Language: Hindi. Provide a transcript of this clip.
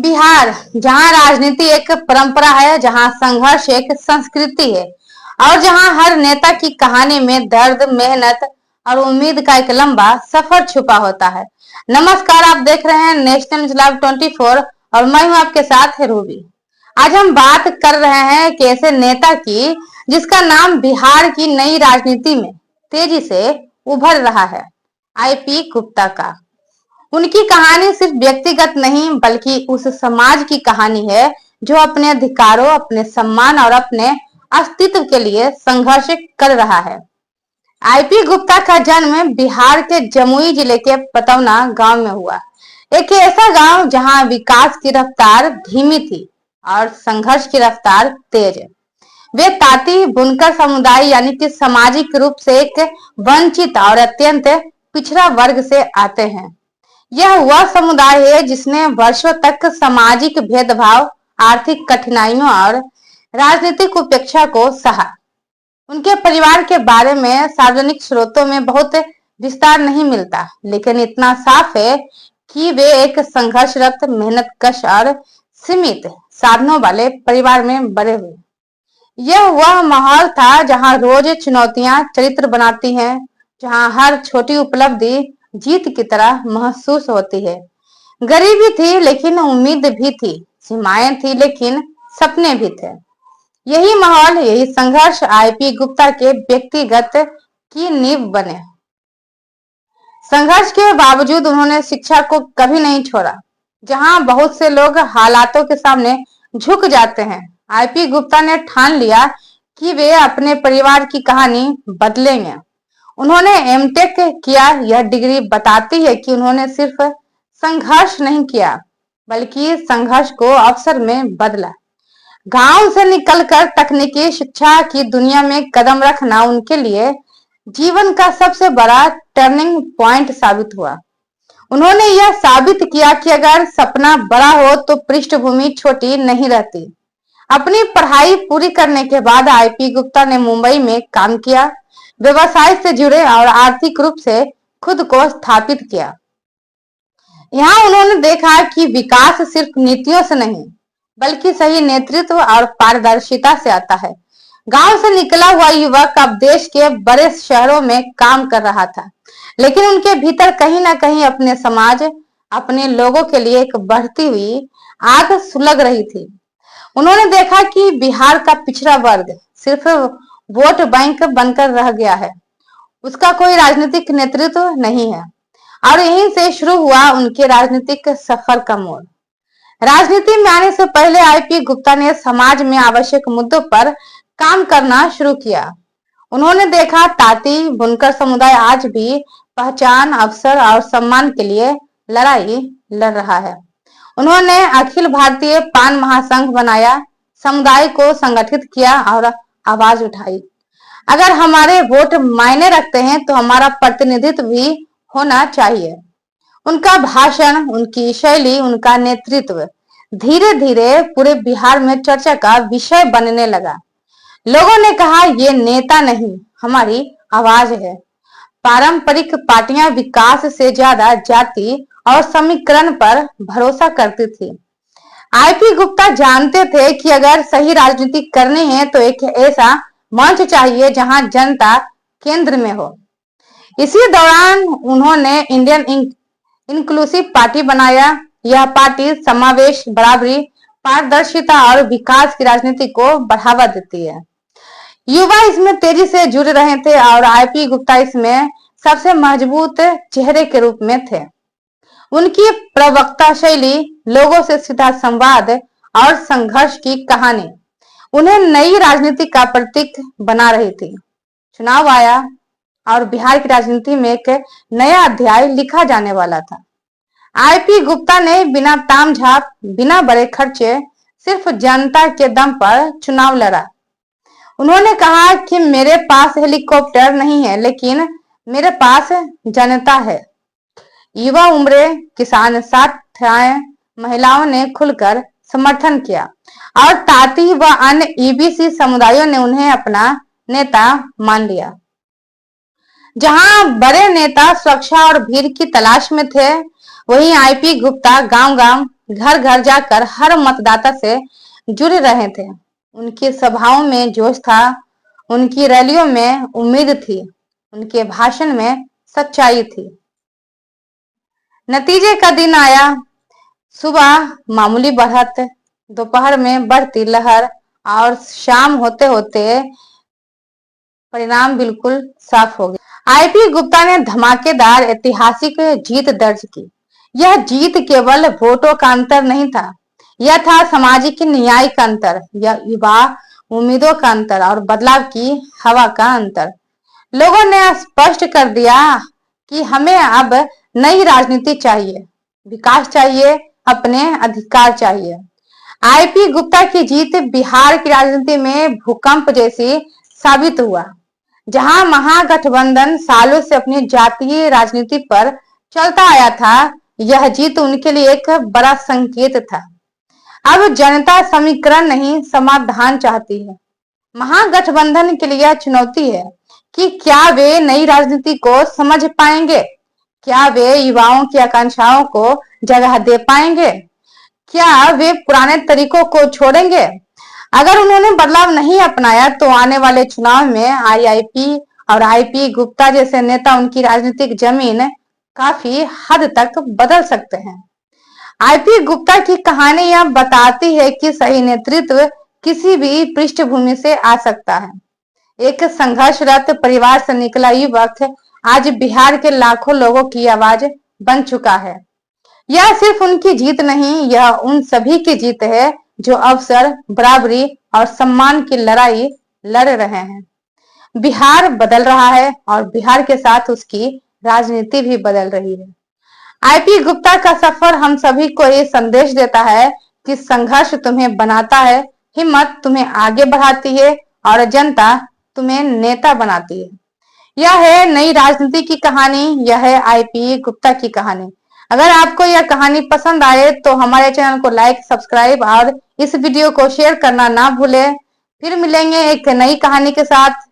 बिहार, जहां राजनीति एक परंपरा है, जहां संघर्ष एक संस्कृति है और जहां हर नेता की कहानी में दर्द, मेहनत और उम्मीद का एक लंबा सफर छुपा होता है। नमस्कार, आप देख रहे हैं नेशनल न्यूज लाइव 24 और मैं हूं आपके साथ है रूबी। आज हम बात कर रहे हैं एक ऐसे नेता की जिसका नाम बिहार की नई राजनीति में तेजी से उभर रहा है, आईपी गुप्ता का। उनकी कहानी सिर्फ व्यक्तिगत नहीं बल्कि उस समाज की कहानी है जो अपने अधिकारों, अपने सम्मान और अपने अस्तित्व के लिए संघर्ष कर रहा है। आईपी गुप्ता का जन्म बिहार के जमुई जिले के पतौना गांव में हुआ। एक ऐसा गांव जहां विकास की रफ्तार धीमी थी और संघर्ष की रफ्तार तेज। वे तांती बुनकर समुदाय यानी कि सामाजिक रूप से एक वंचित और अत्यंत पिछड़ा वर्ग से आते हैं। यह वह समुदाय है जिसने वर्षों तक सामाजिक भेदभाव, आर्थिक कठिनाइयों और राजनीतिक उपेक्षा को सहा। उनके परिवार के बारे में सार्वजनिक स्रोतों में बहुत विस्तार नहीं मिलता, लेकिन इतना साफ है कि वे एक संघर्षरत, मेहनतकश और सीमित साधनों वाले परिवार में बड़े हुए। यह वह माहौल था जहां रोज चुनौतियां चरित्र बनाती हैं, जहां हर छोटी उपलब्धि जीत की तरह महसूस होती है। गरीबी थी लेकिन उम्मीद भी थी, सीमाएं थी लेकिन सपने भी थे। यही माहौल, यही संघर्ष आईपी गुप्ता के व्यक्तिगत की नींव बने। संघर्ष के बावजूद उन्होंने शिक्षा को कभी नहीं छोड़ा। जहां बहुत से लोग हालातों के सामने झुक जाते हैं, आईपी गुप्ता ने ठान लिया कि वे अपने परिवार की कहानी बदलेंगे। उन्होंने एमटेक किया। यह डिग्री बताती है कि उन्होंने सिर्फ संघर्ष नहीं किया बल्कि संघर्ष को अवसर में बदला। गांव से निकलकर तकनीकी शिक्षा की दुनिया में कदम रखना उनके लिए जीवन का सबसे बड़ा टर्निंग पॉइंट साबित हुआ। उन्होंने यह साबित किया कि अगर सपना बड़ा हो तो पृष्ठभूमि छोटी नहीं रहती। अपनी पढ़ाई पूरी करने के बाद आईपी गुप्ता ने मुंबई में काम किया, व्यवसाय से जुड़े और आर्थिक रूप से खुद को स्थापित किया। यहाँ उन्होंने देखा कि विकास सिर्फ नीतियों से नहीं बल्कि सही नेतृत्व और पारदर्शिता से आता है। गांव से निकला हुआ युवक अब देश के बड़े शहरों में काम कर रहा था, लेकिन उनके भीतर कहीं ना कहीं अपने समाज, अपने लोगों के लिए एक बढ़ती हुई आग सुलग रही थी। उन्होंने देखा कि बिहार का पिछड़ा वर्ग सिर्फ वोट बैंक बनकर रह गया है, उसका कोई राजनीतिक नेतृत्व नहीं है। और यहीं से शुरू हुआ उनके राजनीतिक सफर का मोड़। राजनीति में आने से पहले आईपी गुप्ता ने समाज में आवश्यक मुद्दों पर काम करना शुरू किया। उन्होंने देखा तांती बुनकर समुदाय आज भी पहचान, अवसर और सम्मान के लिए लड़ाई लड़ रहा है। उन्होंने अखिल भारतीय पान महासंघ बनाया, समुदाय को संगठित किया और आवाज उठाई। अगर हमारे वोट मायने रखते हैं तो हमारा प्रतिनिधित्व भी होना चाहिए। उनका भाषण, उनकी शैली, उनका नेतृत्व धीरे धीरे पूरे बिहार में चर्चा का विषय बनने लगा। लोगों ने कहा, ये नेता नहीं, हमारी आवाज है। पारंपरिक पार्टियां विकास से ज्यादा जाति और समीकरण पर भरोसा करती थी। आईपी गुप्ता जानते थे कि अगर सही राजनीति करनी है तो एक ऐसा मंच चाहिए जहां जनता केंद्र में हो। इसी दौरान उन्होंने इंडियन इंक्लूसिव पार्टी बनाया। यह पार्टी समावेश, बराबरी, पारदर्शिता और विकास की राजनीति को बढ़ावा देती है। युवा इसमें तेजी से जुड़ रहे थे और आईपी गुप्ता इसमें सबसे मजबूत चेहरे के रूप में थे। उनकी प्रवक्ता शैली, लोगों से सीधा संवाद और संघर्ष की कहानी उन्हें नई राजनीति का प्रतीक बना रही थी। चुनाव आया और बिहार की राजनीति में एक नया अध्याय लिखा जाने वाला था। आईपी गुप्ता ने बिना तामझाम, बिना बड़े खर्चे, सिर्फ जनता के दम पर चुनाव लड़ा। उन्होंने कहा कि मेरे पास हेलीकॉप्टर नहीं है लेकिन मेरे पास जनता है। युवा उम्रे, किसान साथ आए, महिलाओं ने खुलकर समर्थन किया और तांती व अन्य ईबीसी समुदायों ने उन्हें अपना नेता मान लिया। जहां बड़े नेता सुरक्षा और भीड़ की तलाश में थे, वहीं आईपी गुप्ता गांव-गांव घर घर जाकर हर मतदाता से जुड़े रहे थे। उनकी सभाओं में जोश था, उनकी रैलियों में उम्मीद थी, उनके भाषण में सच्चाई थी। नतीजे का दिन आया। सुबह मामूली बढ़त, दोपहर में बढ़ती लहर और शाम होते होते परिणाम बिल्कुल साफ हो गया। आईपी गुप्ता ने धमाकेदार ऐतिहासिक जीत दर्ज की। यह जीत केवल वोटों का अंतर नहीं था, यह था सामाजिक न्याय का अंतर, यह युवा उम्मीदों का अंतर और बदलाव की हवा का अंतर। लोगों ने स्पष्ट कर दिया कि हमें अब नई राजनीति चाहिए, विकास चाहिए, अपने अधिकार चाहिए। आईपी गुप्ता की जीत बिहार की राजनीति में भूकंप जैसी साबित हुआ। जहां महागठबंधन सालों से अपनी जातीय राजनीति पर चलता आया था, यह जीत उनके लिए एक बड़ा संकेत था। अब जनता समीकरण नहीं, समाधान चाहती है। महागठबंधन के लिए यह चुनौती है कि क्या वे नई राजनीति को समझ पाएंगे, क्या वे युवाओं की आकांक्षाओं को जगह दे पाएंगे, क्या वे पुराने तरीकों को छोड़ेंगे। अगर उन्होंने बदलाव नहीं अपनाया तो आने वाले चुनाव में आईआईपी और आईपी गुप्ता जैसे नेता उनकी राजनीतिक जमीन काफी हद तक बदल सकते हैं। आईपी गुप्ता की कहानी यह बताती है कि सही नेतृत्व किसी भी पृष्ठभूमि से आ सकता है। एक संघर्षरत परिवार से निकला युवक आज बिहार के लाखों लोगों की आवाज बन चुका है। यह सिर्फ उनकी जीत नहीं, यह उन सभी की जीत है जो अवसर, बराबरी और सम्मान की लड़ाई लड़ रहे हैं। बिहार बदल रहा है और बिहार के साथ उसकी राजनीति भी बदल रही है। आईपी गुप्ता का सफर हम सभी को ये संदेश देता है कि संघर्ष तुम्हें बनाता है, हिम्मत तुम्हें आगे बढ़ाती है और जनता तुम्हें नेता बनाती है। यह है नई राजनीति की कहानी, यह है आईपी गुप्ता की कहानी। अगर आपको यह कहानी पसंद आए तो हमारे चैनल को लाइक, सब्सक्राइब और इस वीडियो को शेयर करना ना भूलें। फिर मिलेंगे एक नई कहानी के साथ।